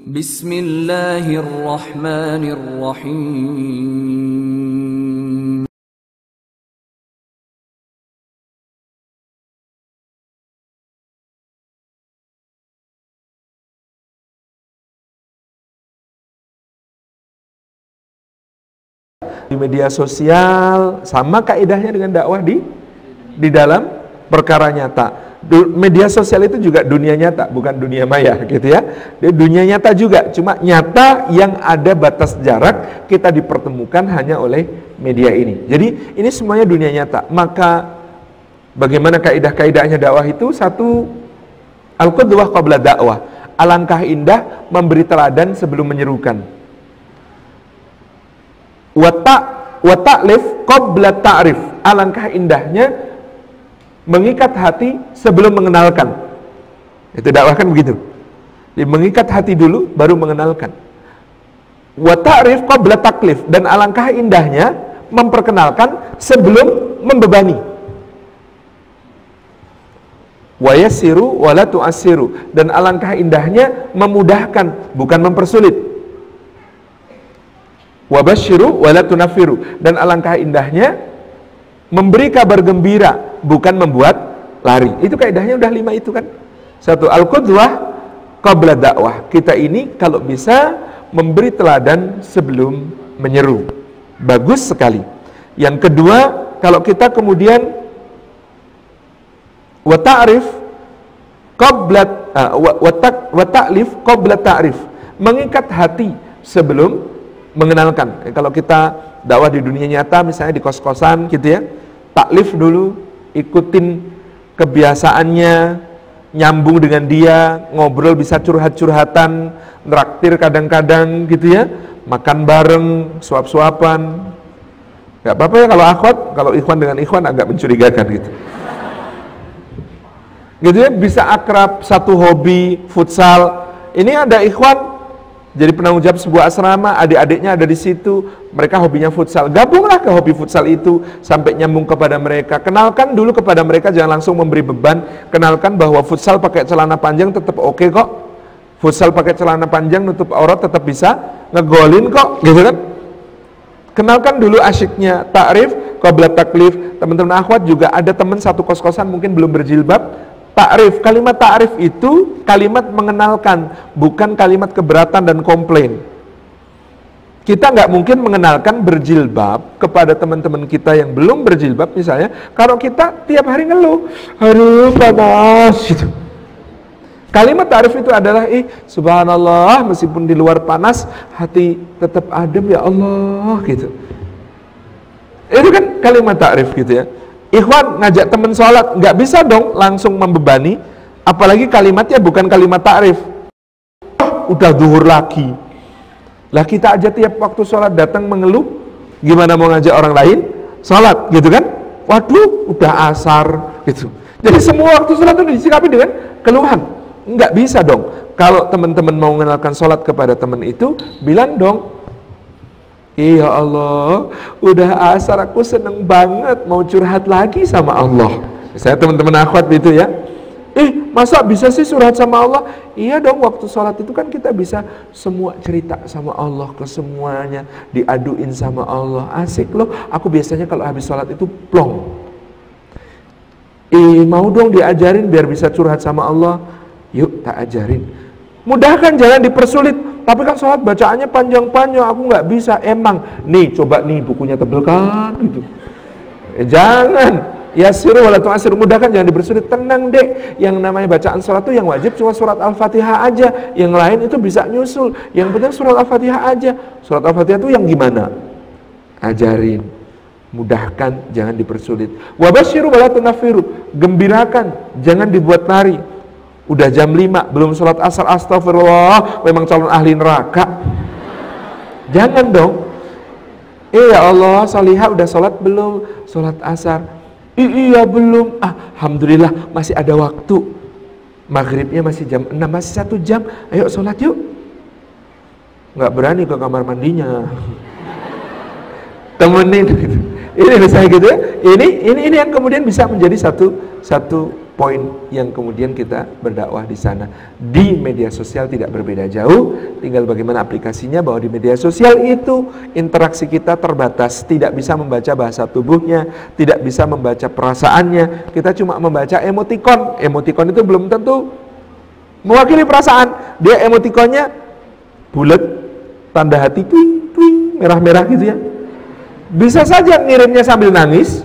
Bismillahirrahmanirrahim. Di media sosial sama kaidahnya dengan dakwah di dalam perkara nyata. Media sosial itu juga dunia nyata, bukan dunia maya gitu ya. Dia dunia nyata juga, cuma nyata yang ada batas jarak, kita dipertemukan hanya oleh media ini. Jadi ini semuanya dunia nyata. Maka bagaimana kaidah-kaidahnya dakwah itu? Satu, al-qudwah qabla dakwah. Alangkah indah memberi teladan sebelum menyerukan. Wa ta'lif qabla ta'rif. Alangkah indahnya mengikat hati sebelum mengenalkan. Itu dakwah kan begitu. Jadi mengikat hati dulu baru mengenalkan. Wa ta'rif qabla taklif. Dan alangkah indahnya memperkenalkan sebelum membebani. Wa yassiru wa la tu'assiru. Dan alangkah indahnya memudahkan, bukan mempersulit. Wa basyiru wa la tunaffiru. Dan alangkah indahnya memberi kabar gembira, bukan membuat lari. Itu kaidahnya udah 5 itu kan. Satu, al-qudwah qabla dakwah. Kita ini kalau bisa memberi teladan sebelum menyeru. Bagus sekali. Yang kedua, kalau kita kemudian wa ta'rif qabla wa ta'lif qabla ta'rif. Mengikat hati sebelum mengenalkan. Kalau kita dakwah di dunia nyata, misalnya di kos-kosan gitu ya, taklif dulu, ikutin kebiasaannya, nyambung dengan dia, ngobrol bisa curhat-curhatan, nraktir kadang-kadang gitu ya, makan bareng, suap-suapan. Gak apa-apa ya kalau akhwat, kalau ikhwan dengan ikhwan agak mencurigakan gitu. Gitu ya, bisa akrab, satu hobi, futsal. Ini ada ikhwan jadi penanggung jawab sebuah asrama, adik-adiknya ada di situ, mereka hobinya futsal. Gabunglah ke hobi futsal itu sampai nyambung kepada mereka. Kenalkan dulu kepada mereka, jangan langsung memberi beban. Kenalkan bahwa futsal pakai celana panjang tetap oke kok. Futsal pakai celana panjang nutup aurat tetap bisa ngegolin kok, gitu kan? Kenalkan dulu asyiknya. Ta'rif qabla taklif. Teman-teman akhwat juga ada teman satu kos-kosan mungkin belum berjilbab. Ta'rif, kalimat ta'rif itu kalimat mengenalkan, bukan kalimat keberatan dan komplain. Kita nggak mungkin mengenalkan berjilbab kepada teman-teman kita yang belum berjilbab misalnya, kalau kita tiap hari ngeluh, aduh panas gitu. Kalimat ta'rif itu adalah, subhanallah, meskipun di luar panas, hati tetap adem ya Allah gitu. Itu kan kalimat ta'rif gitu ya. Ikhwan ngajak teman sholat, nggak bisa dong langsung membebani, apalagi kalimatnya bukan kalimat ta'rif. Udah zuhur lagi. Lah kita aja tiap waktu sholat datang mengeluh, gimana mau ngajak orang lain sholat gitu kan? Waduh, udah asar gitu. Jadi semua waktu sholat itu disikapi dengan keluhan. Nggak bisa dong. Kalau teman-teman mau mengenalkan sholat kepada teman itu, bilang dong, iya Allah, udah asar aku seneng banget mau curhat lagi sama Allah. Saya teman-teman akhwat itu ya. Masa bisa sih curhat sama Allah? Iya dong, waktu sholat itu kan kita bisa semua cerita sama Allah ke semuanya, diaduin sama Allah. Asik loh. Aku biasanya kalau habis sholat itu plong. Mau dong diajarin biar bisa curhat sama Allah. Yuk tak ajarin. Mudahkan, jangan dipersulit. Tapi kan sholat bacaannya panjang-panjang, aku nggak bisa. Emang, nih coba nih bukunya tebel kan gitu. Jangan. Yassiru wa la tu'assiru, mudahkan, jangan dipersulit. Tenang dek, yang namanya bacaan sholat itu yang wajib cuma surat Al-Fatihah aja. Yang lain itu bisa nyusul. Yang penting surat Al-Fatihah aja. Surat Al-Fatihah itu yang gimana? Ajarin. Mudahkan, jangan dipersulit. Wa basyiru wa la tunaffiru, gembirakan, jangan dibuat lari. Udah jam 5, belum sholat asar, astagfirullah, memang calon ahli neraka. Jangan dong. Ya Allah, salihah udah sholat belum? Sholat asar. Iya belum. Alhamdulillah masih ada waktu. Maghribnya masih jam 6, masih 1 jam. Ayo sholat yuk. Nggak berani ke kamar mandinya. Temenin gitu. Ini saya gitu ya. Ini yang kemudian bisa menjadi satu poin yang kemudian kita berdakwah di sana. Di media sosial tidak berbeda jauh, tinggal bagaimana aplikasinya, bahwa di media sosial itu interaksi kita terbatas, tidak bisa membaca bahasa tubuhnya, tidak bisa membaca perasaannya, kita cuma membaca emotikon. Emotikon itu belum tentu mewakili perasaan, dia emotikonnya bulat, tanda hati, twing, twing, merah-merah gitu ya. Bisa saja ngirimnya sambil nangis,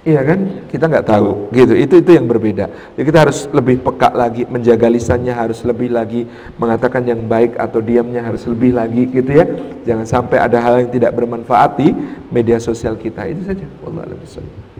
iya kan? Kita nggak tahu, gitu. Itu yang berbeda. Jadi kita harus lebih peka lagi, menjaga lisannya harus lebih lagi, mengatakan yang baik atau diamnya harus lebih lagi, gitu ya. Jangan sampai ada hal yang tidak bermanfaat di media sosial kita. Itu saja. Wallahu a'lam bishawab.